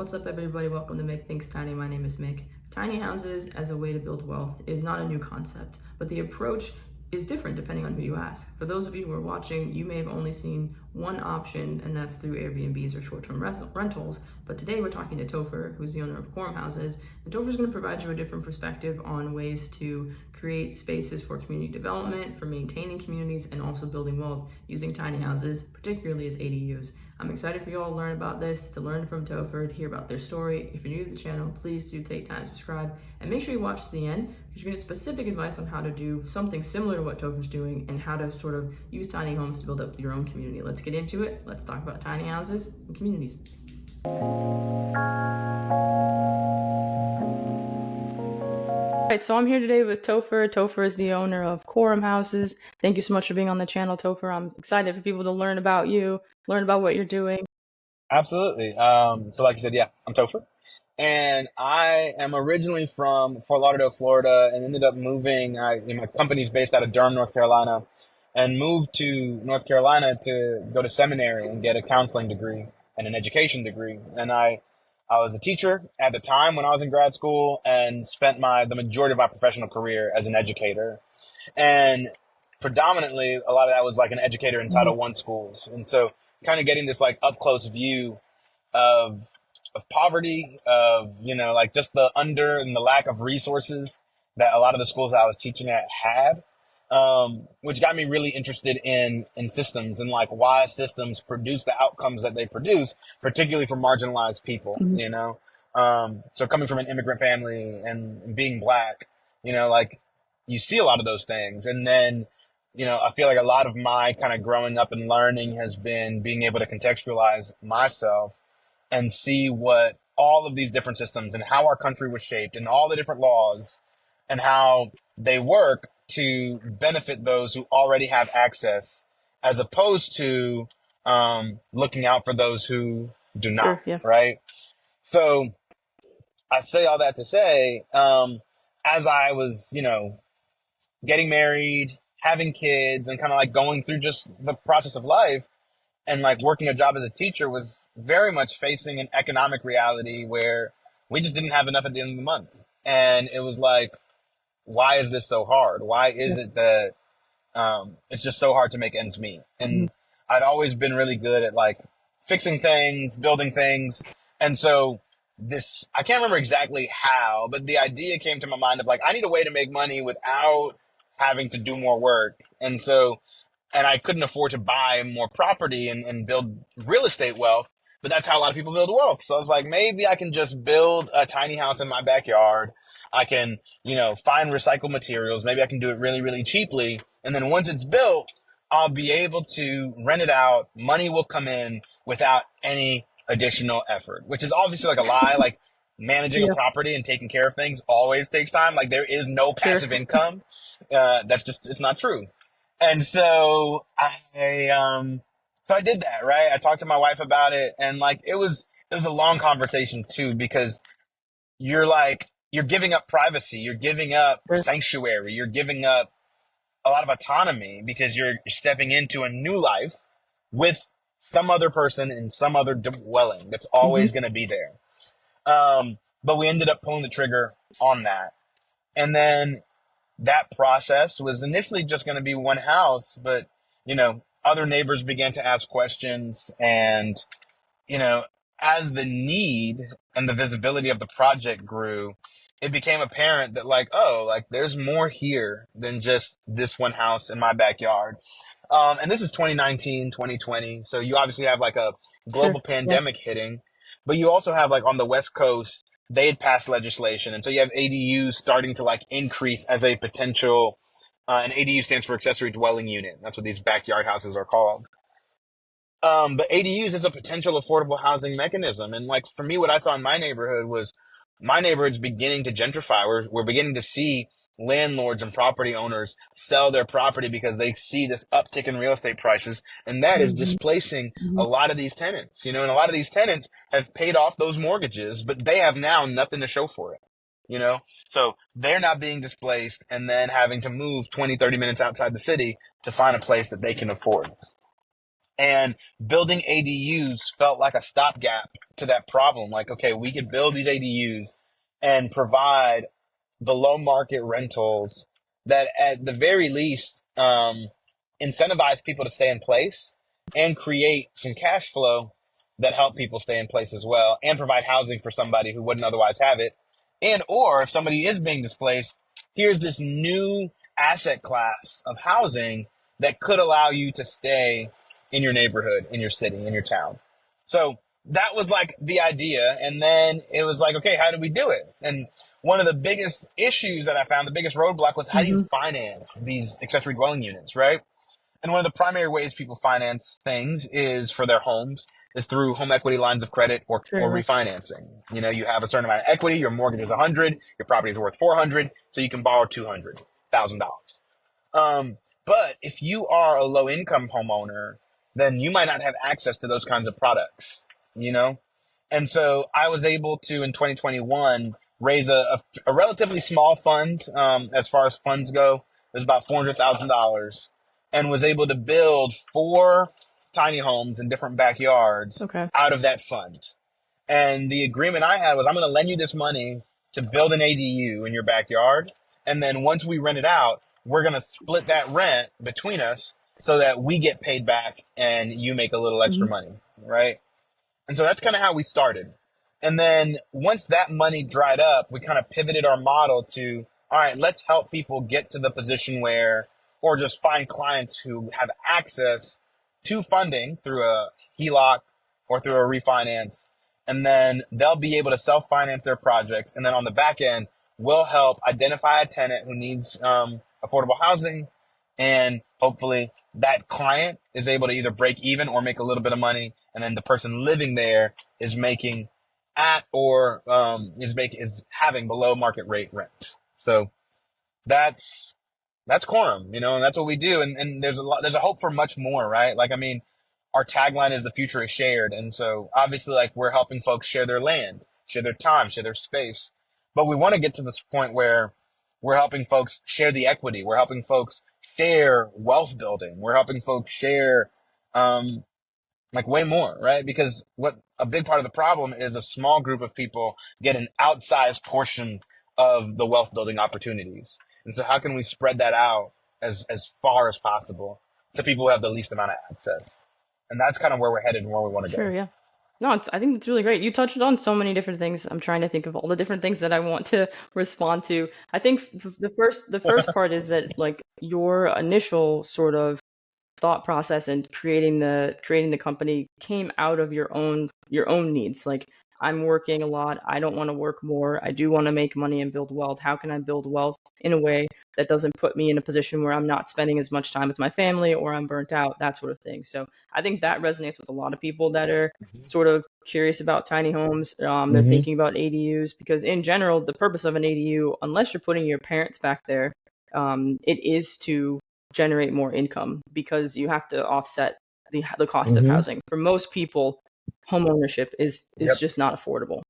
What's up, everybody? Welcome to Make Things Tiny. My name is Mick. Tiny houses as a way to build wealth is not a new concept, but the approach is different depending on who you ask. For those of you who are watching, you may have only seen one option, and that's through Airbnbs or short-term rentals. But today we're talking to Topher, who's the owner of Coram Houses, and Topher's going to provide you a different perspective on ways to create spaces for community development, for maintaining communities, and also building wealth using tiny houses, particularly as ADUs. I'm excited for you all to learn about this, to learn from Topher, to hear about their story. If you're new to the channel, please do take time to subscribe and make sure you watch to the end because you're going to get specific advice on how to do something similar to what Topher's doing and how to sort of use tiny homes to build up your own community. Let's get into it. Let's talk about tiny houses and communities. All right, so I'm here today with Topher. Topher is the owner of Coram Houses. Thank you so much for being on the channel, Topher. I'm excited for people to learn about you, learn about what you're doing. Absolutely. So like you said, yeah, I'm Topher. And I am originally from Fort Lauderdale, Florida, and ended up moving. My company's based out of Durham, North Carolina, and moved to North Carolina to go to seminary and get a counseling degree and an education degree. And I was a teacher at the time when I was in grad school and spent the majority of my professional career as an educator. And predominantly, a lot of that was like an educator in Title I schools. And so kind of getting this like up close view of poverty, of, like just the under and the lack of resources that a lot of the schools I was teaching at had, which got me really interested in systems and like why systems produce the outcomes that they produce, particularly for marginalized people, So coming from an immigrant family and being Black, like you see a lot of those things. And then, I feel like a lot of my kind of growing up and learning has been being able to contextualize myself and see what all of these different systems and how our country was shaped and all the different laws and how they work to benefit those who already have access, as opposed to looking out for those who do not, Sure, yeah. right? So I say all that to say, as I was, getting married, having kids, and kind of like going through just the process of life, and like working a job as a teacher was very much facing an economic reality where we just didn't have enough at the end of the month. And it was like, why is this so hard? Why is it that it's just so hard to make ends meet? And I'd always been really good at like fixing things, building things. And so I can't remember exactly how, but the idea came to my mind of like, I need a way to make money without having to do more work. And I couldn't afford to buy more property and build real estate wealth, but that's how a lot of people build wealth. So I was like, maybe I can just build a tiny house in my backyard. I can, find recycled materials. Maybe I can do it really, really cheaply. And then once it's built, I'll be able to rent it out. Money will come in without any additional effort, which is obviously like a lie. Like managing a property and taking care of things always takes time. Like there is no passive income. It's not true. And so I did that, right? I talked to my wife about it, and like it was a long conversation too, because you're giving up privacy, you're giving up sanctuary, you're giving up a lot of autonomy because you're stepping into a new life with some other person in some other dwelling that's always going to be there. But we ended up pulling the trigger on that. And then that process was initially just going to be one house, but, other neighbors began to ask questions. And, as the need and the visibility of the project grew, it became apparent that like, oh, like there's more here than just this one house in my backyard. And this is 2019, 2020. So you obviously have like a global pandemic hitting, but you also have like on the West Coast, they had passed legislation. And so you have ADUs starting to like increase as a potential, and ADU stands for accessory dwelling unit. That's what these backyard houses are called. But ADUs is a potential affordable housing mechanism. And like for me, what I saw in my neighborhood was my neighborhood's beginning to gentrify. We're beginning to see landlords and property owners sell their property because they see this uptick in real estate prices. And that is displacing a lot of these tenants, and a lot of these tenants have paid off those mortgages, but they have now nothing to show for it, So they're not being displaced and then having to move 20, 30 minutes outside the city to find a place that they can afford. And building ADUs felt like a stopgap to that problem. Like, okay, we could build these ADUs and provide below market rentals that at the very least incentivize people to stay in place and create some cash flow that help people stay in place as well and provide housing for somebody who wouldn't otherwise have it. And or if somebody is being displaced, here's this new asset class of housing that could allow you to stay in your neighborhood, in your city, in your town. So that was like the idea. And then it was like, okay, how do we do it? And one of the biggest issues that I found, the biggest roadblock was how do you finance these accessory dwelling units, right? And one of the primary ways people finance things is for their homes is through home equity lines of credit or Sure. refinancing. You know, you have a certain amount of equity, your mortgage is 100, your property is worth 400, so you can borrow $200,000. But if you are a low income homeowner, then you might not have access to those kinds of products, you know? And so I was able to, in 2021, raise a relatively small fund as far as funds go. It was about $400,000 and was able to build 4 tiny homes in different backyards Okay. out of that fund. And the agreement I had was I'm going to lend you this money to build an ADU in your backyard. And then once we rent it out, we're going to split that rent between us so that we get paid back and you make a little extra money, right? And so that's kind of how we started. And then once that money dried up, we kind of pivoted our model to, all right, let's help people get to the position where, or just find clients who have access to funding through a HELOC or through a refinance. And then they'll be able to self-finance their projects. And then on the back end, we'll help identify a tenant who needs affordable housing. And hopefully that client is able to either break even or make a little bit of money. And then the person living there is making at or is having below market rate rent. So that's Coram, you know, and that's what we do. And there's a hope for much more, right? Like, I mean, our tagline is the future is shared. And so obviously like we're helping folks share their land, share their time, share their space. But we want to get to this point where we're helping folks share the equity. We're helping folks share wealth building. We're helping folks share, like way more, right? Because what a big part of the problem is a small group of people get an outsized portion of the wealth building opportunities. And so how can we spread that out as far as possible to people who have the least amount of access? And that's kind of where we're headed and where we want to Sure, go. yeah. No, I think it's really great. You touched on so many different things. I'm trying to think of all the different things that I want to respond to. I think the first part is that like your initial sort of thought process and creating the company came out of your own needs. Like, I'm working a lot, I don't want to work more, I do want to make money and build wealth. How can I build wealth in a way that doesn't put me in a position where I'm not spending as much time with my family or I'm burnt out, that sort of thing. So I think that resonates with a lot of people that are sort of curious about tiny homes. They're thinking about ADUs because in general the purpose of an ADU, unless you're putting your parents back there, it is to generate more income because you have to offset the cost of housing. For most people, home ownership is Yep. just not affordable.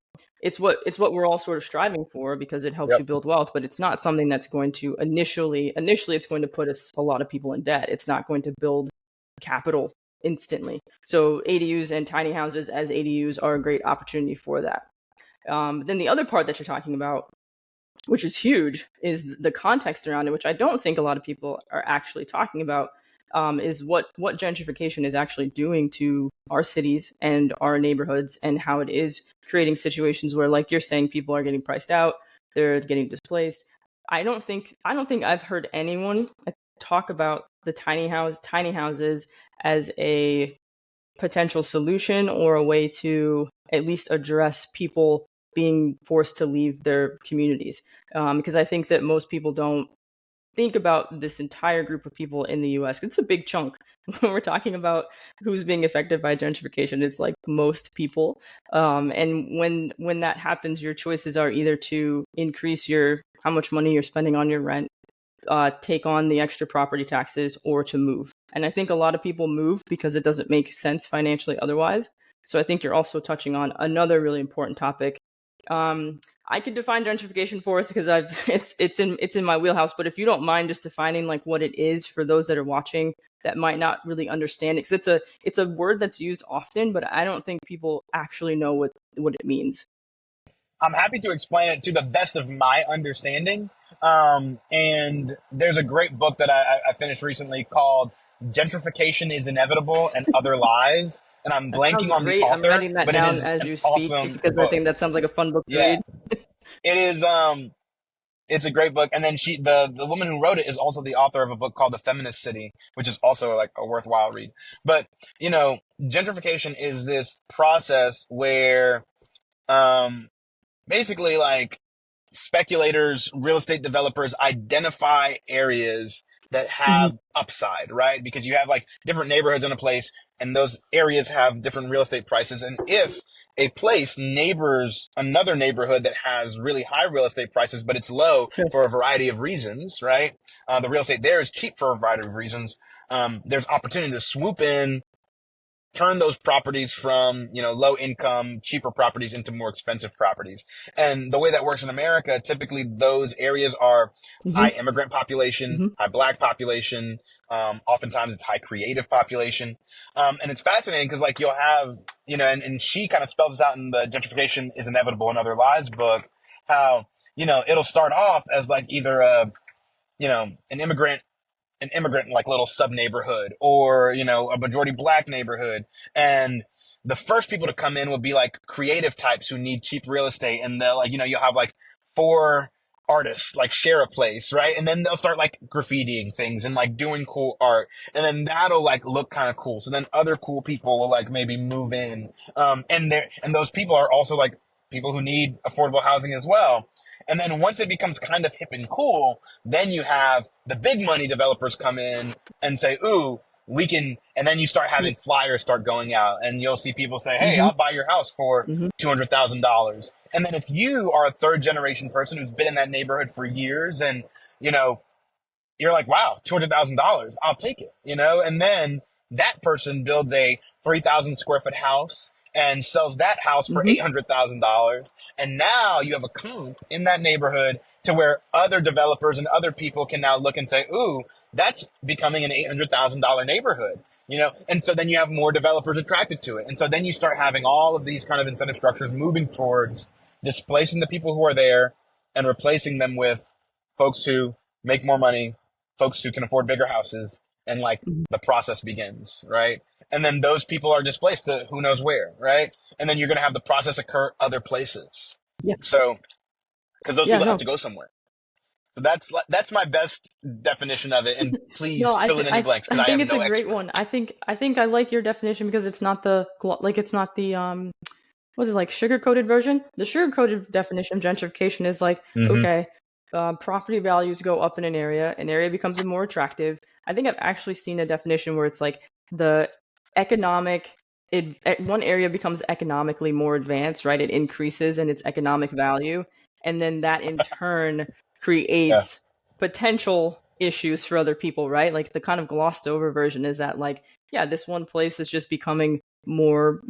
It's what we're all sort of striving for because it helps you Yep. build wealth, but it's not something that's going to initially it's going to put a lot of people in debt. It's not going to build capital instantly. So ADUs and tiny houses as ADUs are a great opportunity for that. Then the other part that you're talking about, which is huge, is the context around it, which I don't think a lot of people are actually talking about, is what gentrification is actually doing to our cities and our neighborhoods, and how it is creating situations where, like you're saying, people are getting priced out, they're getting displaced. I don't think I've heard anyone talk about the tiny houses as a potential solution or a way to at least address people being forced to leave their communities. Because I think that most people don't think about this entire group of people in the US. It's a big chunk. When we're talking about who's being affected by gentrification, it's like most people. And when that happens, your choices are either to increase how much money you're spending on your rent, take on the extra property taxes, or to move. And I think a lot of people move because it doesn't make sense financially otherwise. So I think you're also touching on another really important topic, I could define gentrification for us because it's in my wheelhouse. But if you don't mind just defining like what it is for those that are watching that might not really understand it, because it's a word that's used often, but I don't think people actually know what it means. I'm happy to explain it to the best of my understanding. And there's a great book that I finished recently called Gentrification is Inevitable and Other Lies. And I'm That sounds blanking on the great. I'm author, writing that but it down is as an you speak awesome because I book. think that sounds like a fun book to Yeah, read. it is. It's a great book. And then the woman who wrote it is also the author of a book called The Feminist City, which is also like a worthwhile read. But, gentrification is this process where, um, basically like speculators, real estate developers identify areas that Hmm. have upside, right? Because you have like different neighborhoods in a place and those areas have different real estate prices. And if a place neighbors another neighborhood that has really high real estate prices, but it's low Sure. for a variety of reasons, right? The real estate there is cheap for a variety of reasons. There's opportunity to swoop in, turn those properties from, low income, cheaper properties into more expensive properties. And the way that works in America, typically those areas are Hmm. high immigrant population, Hmm. high black population. Oftentimes it's high creative population. And it's fascinating because like you'll have, and she kind of spells this out in the Gentrification is Inevitable and Other Lies book, how, it'll start off as like either an immigrant like little sub neighborhood or a majority black neighborhood, and the first people to come in will be like creative types who need cheap real estate, and they'll like you'll have like four artists like share a place, right? And then they'll start like graffitiing things and like doing cool art, and then that'll like look kind of cool, so then other cool people will like maybe move in, and those people are also like people who need affordable housing as well. And then once it becomes kind of hip and cool, then you have the big money developers come in and say, ooh, we can, and then you start Yeah. having flyers start going out and you'll see people say, hey, Hmm. I'll buy your house for Hmm. $200,000. And then if you are a third generation person who's been in that neighborhood for years and, you know, you're like, wow, $200,000, I'll take it, and then that person builds a 3,000 square foot house and sells that house for Hmm. $800,000. And now you have a comp in that neighborhood to where other developers and other people can now look and say, ooh, that's becoming an $800,000 neighborhood, and so then you have more developers attracted to it. And so then you start having all of these kind of incentive structures moving towards displacing the people who are there and replacing them with folks who make more money, folks who can afford bigger houses, and like Hmm. the process begins, right? And then those people are displaced to who knows where, right? And then you're going to have the process occur other places. Yeah. So, because those Yeah. people have No. to go somewhere. So that's my best definition of it. And No, please fill in any blanks I because I think am it's a no great expert. one. I think I like your definition because it's not the it's not the what's it like sugar coated version. The sugar coated definition of gentrification is like, Mm-hmm. okay, property values go up in an area becomes more attractive. I think I've actually seen a definition where it's like the economic one area becomes economically more advanced, right? It increases in its economic value, and then that in turn Yeah. creates potential issues for other people, right? Like the kind of glossed over version is that like, yeah, this one place is just becoming more,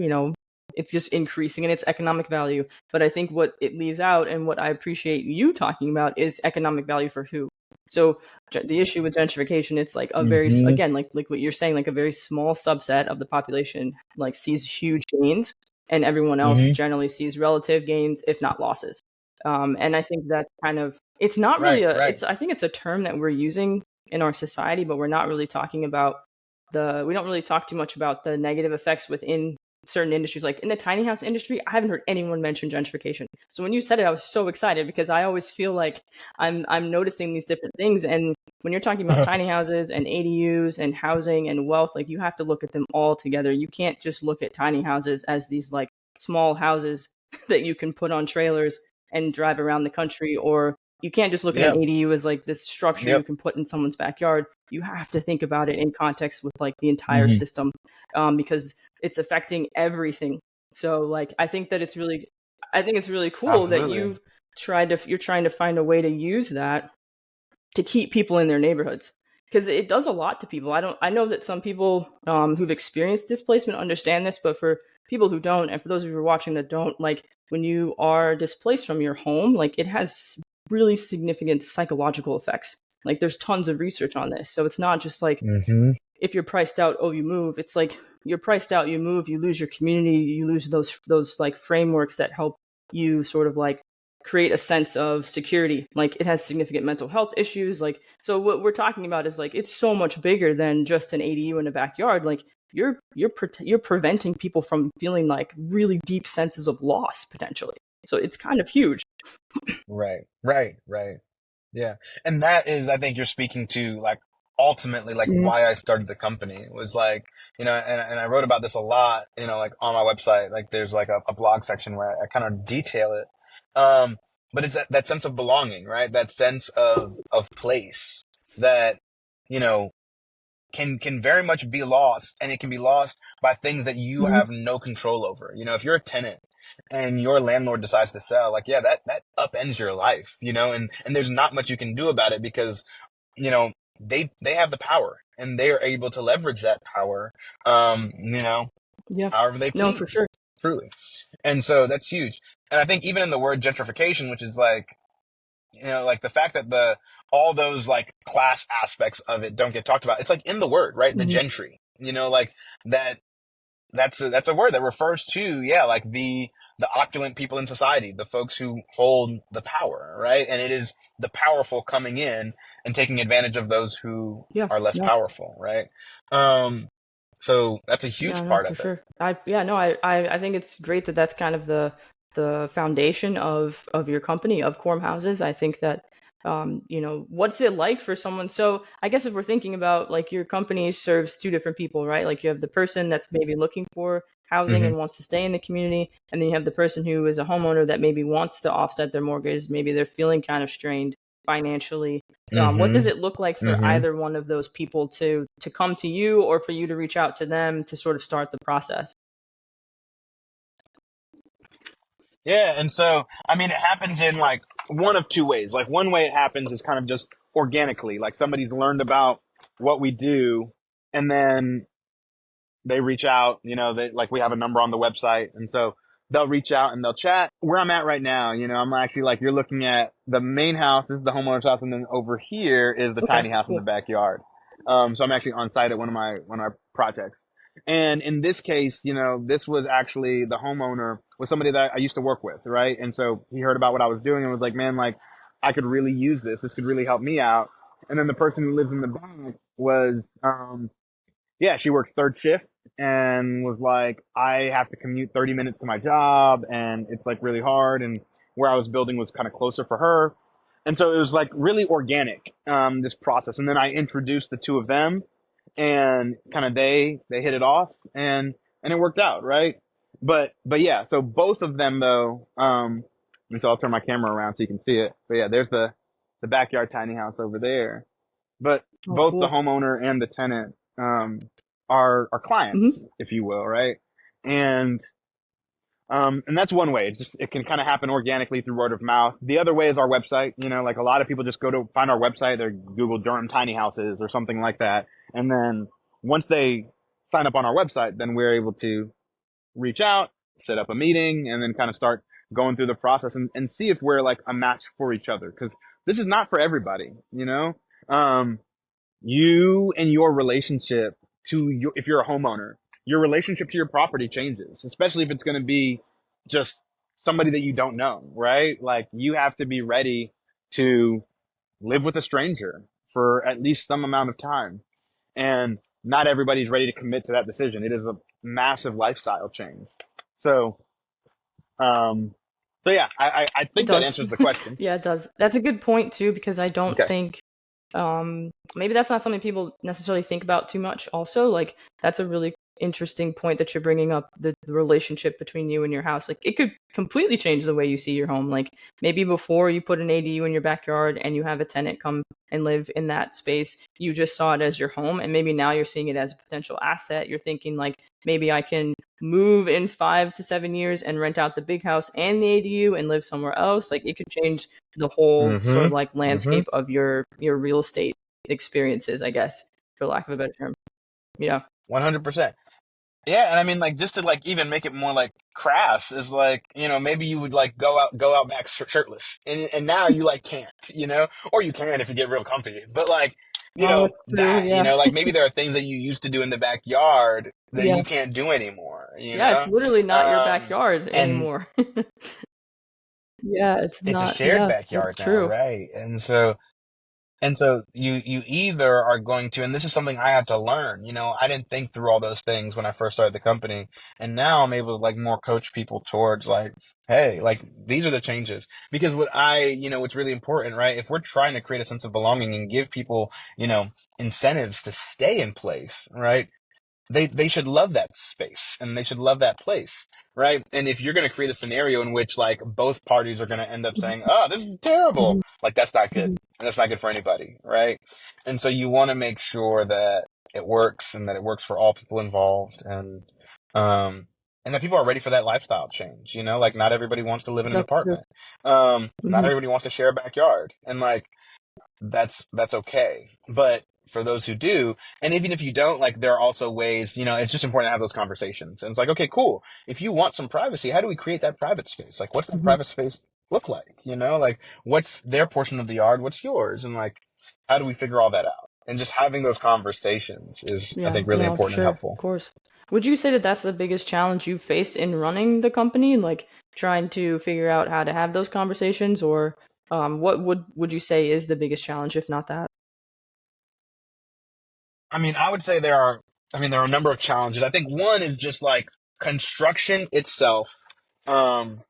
it's just increasing in its economic value. But I think what it leaves out and what I appreciate you talking about is economic value for who. So the issue with gentrification, it's like a very, Mm-hmm. again, like what you're saying, like a very small subset of the population like sees huge gains, and everyone else Mm-hmm. generally sees relative gains, if not losses. And I think that kind of, it's not really Right. Right. I think it's a term that we're using in our society, but we're not really talking about we don't really talk too much about the negative effects within certain industries. Like in the tiny house industry, I haven't heard anyone mention gentrification. So when you said it, I was so excited because I always feel like I'm noticing these different things. And when you're talking about tiny houses and ADUs and housing and wealth, like you have to look at them all together. You can't just look at tiny houses as these like small houses that you can put on trailers and drive around the country, or you can't just look at an Yep. ADU as like this structure you Yep. can put in someone's backyard. You have to think about it in context with like the entire Mm-hmm. system, because it's affecting everything. So like I think it's really cool that Absolutely. you're trying to find a way to use that to keep people in their neighborhoods, because it does a lot to people. I know that some people who've experienced displacement understand this, but for people who don't, and for those of you who are watching that don't, like when you are displaced from your home, like it has really significant psychological effects. Like there's tons of research on this. So it's not just like Mm-hmm. if you're priced out, oh, you move. It's like you're priced out, you move, you lose your community, you lose those like frameworks that help you sort of like create a sense of security. Like it has significant mental health issues. Like so, what we're talking about is like it's so much bigger than just an ADU in a backyard. Like you're preventing people from feeling like really deep senses of loss potentially. So it's kind of huge. Right, right, right. Yeah. And that is, I think you're speaking to like ultimately like Mhm. why I started the company was like, and I wrote about this a lot, like on my website, like there's like a blog section where I kind of detail it. Um, but it's that sense of belonging, right? That sense of place that, you know, can very much be lost, and it can be lost by things that you Mhm. have no control over. If you're a tenant and your landlord decides to sell, like, yeah, that upends your life, and there's not much you can do about it because, they have the power and they are able to leverage that power, Yeah. however they No, for please, sure. truly. And so that's huge. And I think even in the word gentrification, which is like, like the fact that all those like class aspects of it don't get talked about. It's like in the word, right? The Mhm. gentry, like that, that's a word that refers to, yeah, like the opulent people in society, the folks who hold the power, right? And it is the powerful coming in and taking advantage of those who Yeah. are less No. powerful, right? Um, so that's a Yeah, huge no, part for of it. sure. I think it's great that that's kind of the foundation of your company of Coram Houses. I think that what's it like for someone? So I guess if we're thinking about like your company serves two different people, right? Like you have the person that's maybe looking for housing Hmm. and wants to stay in the community, and then you have the person who is a homeowner that maybe wants to offset their mortgage. Maybe they're feeling kind of strained financially. What does Hmm. it look like for Hmm. either one of those people to come to you or for you to reach out to them to sort of start the process? Yeah, and so I mean, it happens in like one of two ways. Like one way it happens is kind of just organically, like somebody's learned about what we do, and then they reach out. They like we have a number on the website, and so they'll reach out and they'll chat. Where I'm at right now, I'm actually like you're looking at the main house. This is the homeowner's house, and then over here is the Okay, tiny house in the cool. backyard. So I'm actually on site at one of my projects. And in this case, this was actually the homeowner was somebody that I used to work with, right? And so he heard about what I was doing and was like, man, like I could really use this. This could really help me out. And then the person who lives in the back was, yeah, she worked third shift and was like, I have to commute 30 minutes to my job and it's like really hard. And where I was building was kind of closer for her. And so it was like really organic, this process. And then I introduced the two of them and kind of they hit it off and it worked out. Right. But yeah, so both of them though, and so I'll turn my camera around so you can see it. But yeah, there's the backyard tiny house over there. But Oh, both the cool. homeowner and the tenant are clients, Hmm. if you will, right? And and that's one way. It can kind of happen organically through word of mouth. The other way is our website. Like a lot of people just go to find our website, they Google Durham tiny houses or something like that, and then once they sign up on our website, then we're able to reach out, set up a meeting, and then kind of start going through the process and see if we're like a match for each other. Because this is not for everybody. Um, you and your relationship if you're a homeowner, your relationship to your property changes, especially if it's going to be just somebody that you don't know, right? Like you have to be ready to live with a stranger for at least some amount of time. And not everybody's ready to commit to that decision. It is a massive lifestyle change. So, um, so yeah, I It think that does. answers the question. Yeah, it does. That's a good point too, because I don't Okay. think maybe that's not something people necessarily think about too much also. Like that's a really interesting point that you're bringing up, the relationship between you and your house. Like it could completely change the way you see your home. Like maybe before you put an ADU in your backyard and you have a tenant come and live in that space, you just saw it as your home, and maybe now you're seeing it as a potential asset. You're thinking like maybe I can move in 5 to 7 years and rent out the big house and the ADU and live somewhere else. Like it could change the whole sort of Mm-hmm. like Mm-hmm. landscape of your real estate experiences, I guess, for lack of a better term. Yeah. 100%. Yeah, and I mean, like, just to like even make it more like crass is like, maybe you would like go out back shirtless, and now you like can't, or you can if you get real comfy, but like, Oh, that's true. Yeah. like maybe there are things that you used to do in the backyard that Yeah. you can't do anymore, Yeah, it's literally not your um, backyard and anymore. Yeah, it's it's a not. shared Yeah, that's backyard now, true. right? And so you either are going to, and this is something I had to learn. I didn't think through all those things when I first started the company, and now I'm able to like more coach people towards like, hey, like these are the changes. Because what's really important, right? If we're trying to create a sense of belonging and give people, incentives to stay in place, right? They should love that space and they should love that place, right? And if you're going to create a scenario in which like both parties are going to end up saying, "Oh, this is terrible," Mhm, like that's not good, mhm. and that's not good for anybody, right? And so you want to make sure that it works and that it works for all people involved, um, and that people are ready for that lifestyle change. Like not everybody wants to live in an That's true. apartment. Not Mhm, everybody wants to share a backyard, and like that's okay. But for those who do, and even if you don't, like there are also ways, it's just important to have those conversations. And it's like, okay, cool. If you want some privacy, how do we create that private space? Like what's that mhm. private space look like? Like what's their portion of the yard? What's yours? And like how do we figure all that out? And just having those conversations is, I Yeah, think, really no, for important and sure, of helpful. course. Would you say that that's the biggest challenge you face in running the company, like trying to figure out how to have those conversations, or what would you say is the biggest challenge, if not that? I mean, I would say there are a number of challenges. I think one is just like construction itself. Um,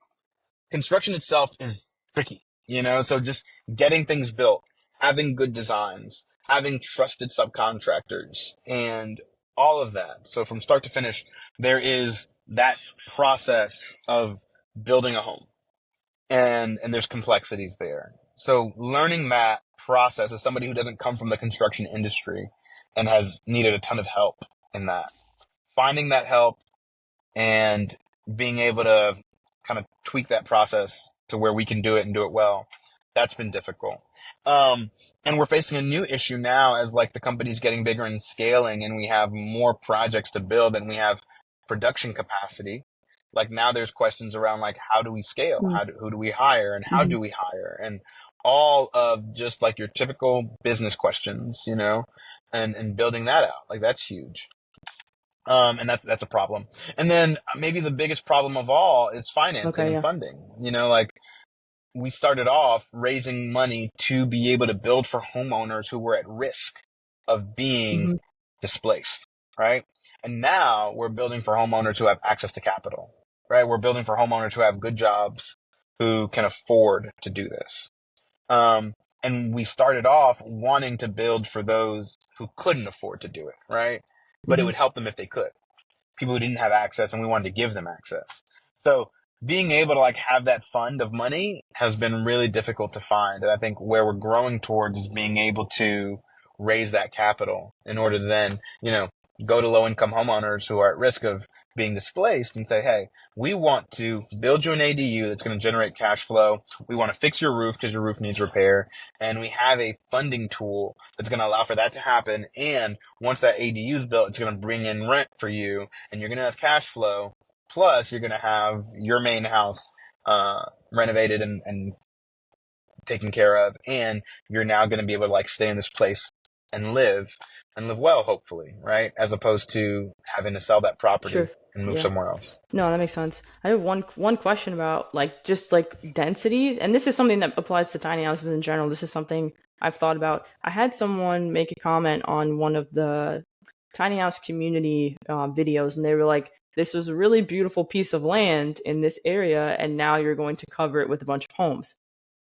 construction itself is tricky, so just getting things built, having good designs, having trusted subcontractors, and all of that. So from start to finish, there is that process of building a home, and there's complexities there. So learning that process as somebody who doesn't come from the construction industry and has needed a ton of help in that, finding that help and being able to kind of tweak that process to where we can do it and do it well. That's been difficult. Um, and we're facing a new issue now as like the company's getting bigger and scaling and we have more projects to build and we have production capacity. Like now there's questions around like, how do we scale? Who do we hire and how Mm-hmm. do we hire? And all of just like your typical business questions, and building that out. Like that's huge. And that's a problem. And then maybe the biggest problem of all is financing Okay, and yeah. funding. Like we started off raising money to be able to build for homeowners who were at risk of being Mm-hmm. displaced, right? And now we're building for homeowners who have access to capital, right? We're building for homeowners who have good jobs, who can afford to do this. Um, and we started off wanting to build for those who couldn't afford to do it, right? But it Mm-hmm. would help them if they could, people who didn't have access, and we wanted to give them access. So being able to like have that fund of money has been really difficult to find. And I think where we're growing towards is being able to raise that capital in order to then, go to low income homeowners who are at risk of being displaced and say, hey, we want to build you an ADU that's going to generate cash flow. We want to fix your roof because your roof needs repair. And we have a funding tool that's going to allow for that to happen. And once that ADU is built, it's going to bring in rent for you and you're going to have cash flow. Plus, you're going to have your main house renovated and taken care of, and you're now going to be able to like stay in this place and live well, hopefully, right? As opposed to having to sell that Sure. property and move Yeah. somewhere else. No, that makes sense. I have one question about like just like density, and this is something that applies to tiny houses in general. This is something I've thought about. I had someone make a comment on one of the tiny house community videos, and they were like, "This was a really beautiful piece of land in this area, and now you're going to cover it with a bunch of homes."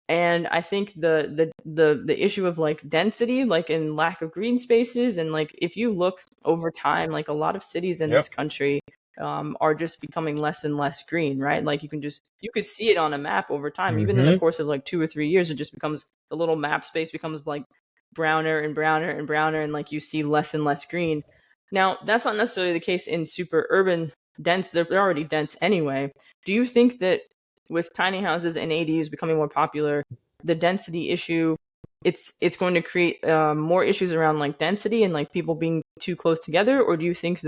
And I think the issue of like density, like in lack of green spaces, and like if you look over time, like a lot of cities in this Yep. country are just becoming less and less green, right? Like you could see it on a map over time, even in the Mm-hmm. course of like 2 or 3 years, it just becomes the little map space becomes like browner and browner and browner, and like you see less and less green. Now that's not necessarily the case in super urban dense. They're already dense anyway. Do you think that with tiny houses and ADUs becoming more popular, the density issue, it's going to create more issues around like density and like people being too close together, or do you think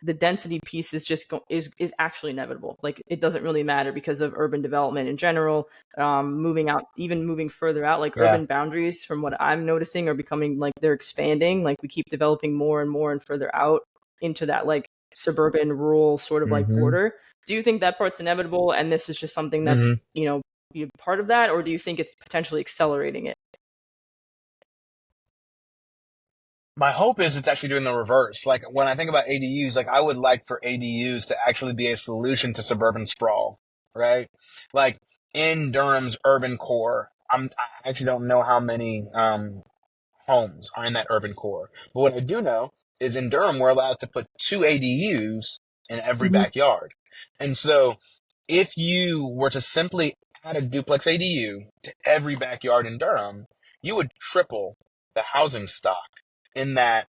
the density piece is just is actually inevitable. Like it doesn't really matter because of urban development in general. Moving out, even moving further out, like Yeah. urban boundaries, from what I'm noticing, are becoming like they're expanding. Like we keep developing more and more and further out into that like suburban rural sort of like Mm-hmm. border. Do you think that part's inevitable and this is just something that's, Mm-hmm. be a part of that, or do you think it's potentially accelerating it? My hope is it's actually doing the reverse. Like when I think about ADUs, like I would like for ADUs to actually be a solution to suburban sprawl, right? Like in Durham's urban core, I actually don't know how many homes are in that urban core. But what I do know is in Durham, we're allowed to put 2 ADUs in every Mm-hmm. backyard. And so if you were to simply add a duplex ADU to every backyard in Durham, you would triple the housing stock in that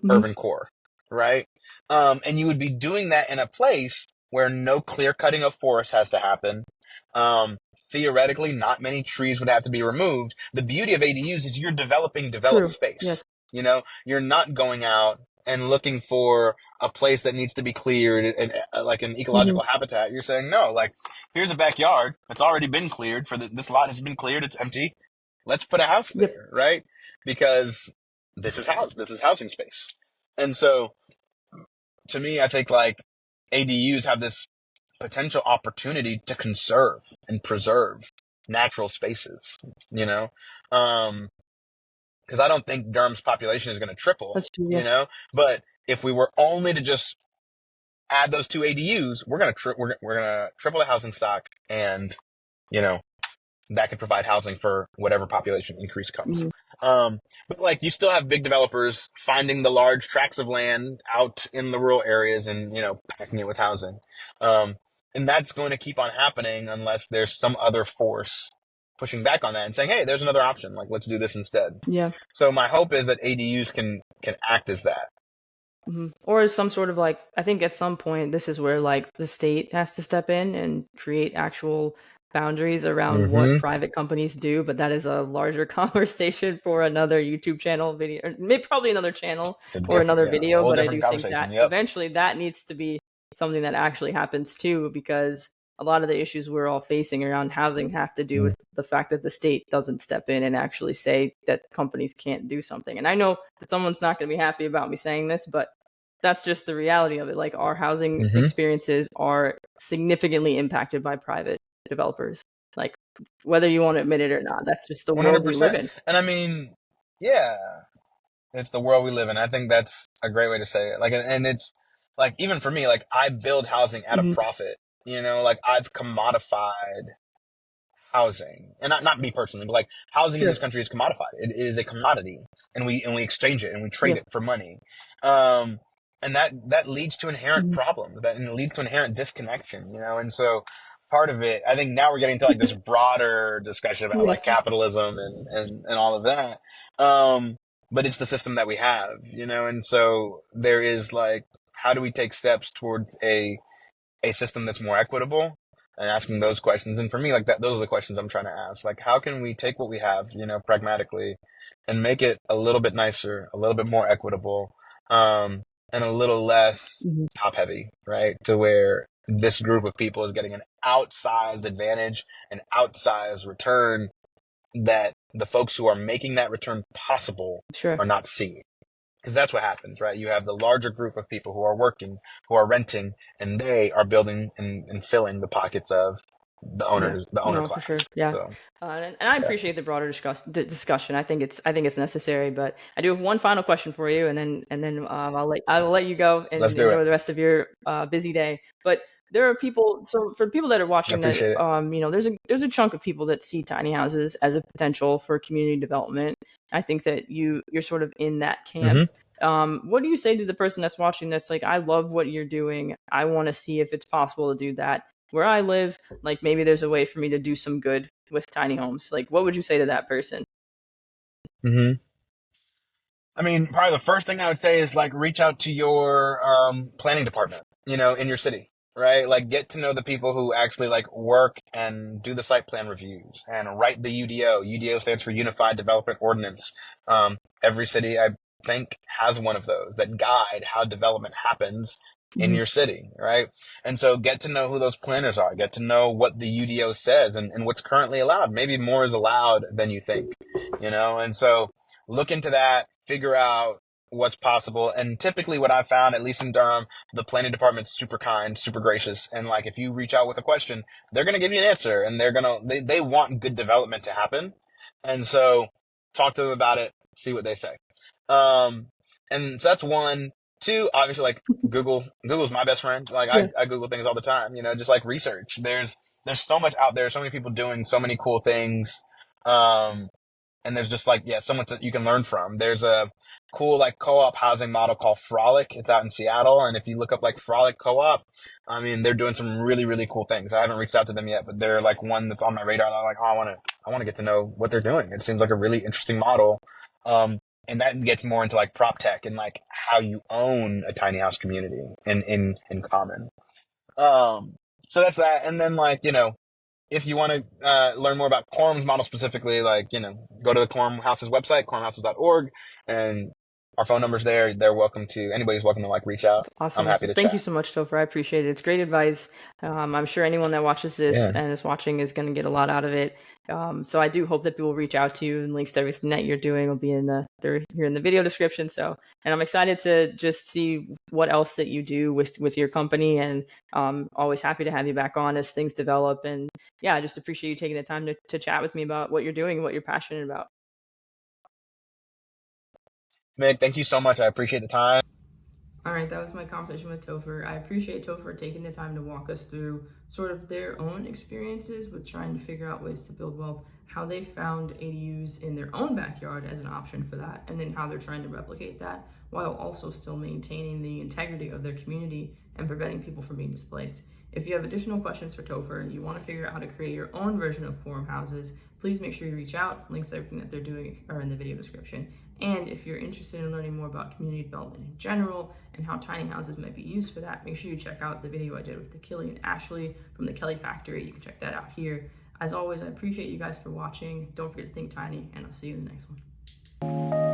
Mm-hmm. urban core, right? And you would be doing that in a place where no clear cutting of forest has to happen. Um, Theoretically, not many trees would have to be removed. The beauty of ADUs is you're developing developed True. Yes. space. You know, you're not going out and looking for a place that needs to be cleared and like an Mm-hmm. ecological habitat. You're saying, no, like, here's a backyard that's already been cleared this lot has been cleared. It's empty. Let's put a house Yep. there, right? Because this is housing space. And so to me, I think like ADUs have this potential opportunity to conserve and preserve natural spaces, you know? Cause I don't think Durham's population is going to triple, That's true. you Yeah. know, but if we were only to just add those 2 ADUs, we're going to, we're going to triple the housing stock and, you know, that could provide housing for whatever population increase comes. Mm-hmm. But like you still have big developers finding the large tracts of land out in the rural areas and, you know, packing it with housing. And that's going to keep on happening unless there's some other force pushing back on that and saying, hey, there's another option. Like, let's do this instead. Yeah. So my hope is that ADUs can act as that. Mm-hmm. Or some sort of like, I think at some point this is where like the state has to step in and create actual boundaries around what Mm-hmm. private companies do, but that is a larger conversation for another YouTube channel video, or maybe probably another channel It's a or different, another yeah, a video. whole But I different do think conversation. that Yep. eventually that needs to be something that actually happens too, because a lot of the issues we're all facing around housing have to do with the fact that the state doesn't step in and actually say that companies can't do something. And I know that someone's not going to be happy about me saying this, but that's just the reality of it. Like our housing Mm-hmm. experiences are significantly impacted by private developers. Like whether you want to admit it or not, that's just the world we live 100%. in. And I mean, yeah, it's the world we live in. I think that's a great way to say it. Like, and it's like, even for me, like I build housing at a Mm-hmm. profit, you know, like I've commodified housing and not me personally, but like housing in Sure. this country is commodified. It is a commodity and we exchange it and we trade Yeah. it for money. Um, and that leads to inherent Mm-hmm. problems and it leads to inherent disconnection, you know? And so part of it, I think now we're getting to like this broader discussion about Yeah. like capitalism and all of that. Um, but it's the system that we have, you know? And so there is like, how do we take steps towards a system that's more equitable and asking those questions. And for me, like that, those are the questions I'm trying to ask. Like, how can we take what we have, you know, pragmatically and make it a little bit nicer, a little bit more equitable, and a little less Mm-hmm. top heavy, right? To where this group of people is getting an outsized advantage, an outsized return that the folks who are making that return possible Sure. are not seeing. Because that's what happens, right? You have the larger group of people who are working, who are renting, and they are building and filling the pockets of the Yeah. owner No, for class. sure. Yeah. So And I yeah, appreciate the broader discussion. I think it's necessary. But I do have one final question for you, and then I will let you go let's and do it. enjoy the rest of your busy day. But there are people. So for people that are I watching, that appreciate it. there's a chunk of people that see tiny houses as a potential for community development. I think that you're sort of in that camp. Mm-hmm. What do you say to the person that's watching that's like, I love what you're doing. I want to see if it's possible to do that where I live. Like maybe there's a way for me to do some good with tiny homes. Like what would you say to that person? Mm-hmm. I mean, probably the first thing I would say is like reach out to your planning department, you know, in your city, right? Like get to know the people who actually like work and do the site plan reviews and write the UDO. UDO stands for Unified Development Ordinance. Every city, think has one of those that guide how development happens in your city, right? And so get to know who those planners are, get to know what the UDO says and what's currently allowed. Maybe more is allowed than you think, and so look into that, figure out what's possible. And typically what I've found, at least in Durham, the planning department's super kind, super gracious. And like, if you reach out with a question, they're going to give you an answer, and they want good development to happen. And so talk to them about it, see what they say. And so that's one. Two, obviously, like Google's my best friend. Like I Google things all the time, just like research. There's so much out there, so many people doing so many cool things. And there's just like, so much that you can learn from. There's a cool like co-op housing model called Frolic. It's out in Seattle. And if you look up like Frolic Co-op, I mean, they're doing some really, really cool things. I haven't reached out to them yet, but they're like one that's on my radar. I'm like, oh, I want to get to know what they're doing. It seems like a really interesting model. And that gets more into like prop tech and like how you own a tiny house community in common. So that's that. And then like, if you want to learn more about Coram's model specifically, like, go to the Coram Houses website, coramhouses.org, and our phone number's there. Anybody's welcome to like reach out. Awesome. I'm happy to Thank chat. you so much, Topher. I appreciate it. It's great advice. I'm sure anyone that watches this and is watching is going to get a lot out of it. So I do hope that people reach out to you, and links to everything that you're doing will be they're here in the video description. So, and I'm excited to just see what else that you do with your company, and always happy to have you back on as things develop. And yeah, I just appreciate you taking the time to chat with me about what you're doing and what you're passionate about. Meg, thank you so much. I appreciate the time. All right, that was my conversation with Topher. I appreciate Topher taking the time to walk us through sort of their own experiences with trying to figure out ways to build wealth, how they found ADUs in their own backyard as an option for that, and then how they're trying to replicate that while also still maintaining the integrity of their community and preventing people from being displaced. If you have additional questions for Topher, you want to figure out how to create your own version of Coram Houses, please make sure you reach out. Links to everything that they're doing are in the video description. And if you're interested in learning more about community development in general and how tiny houses might be used for that, make sure you check out the video I did with the Kelly and Ashley from the Kelly Factory. You can check that out here. As always, I appreciate you guys for watching. Don't forget to think tiny, and I'll see you in the next one.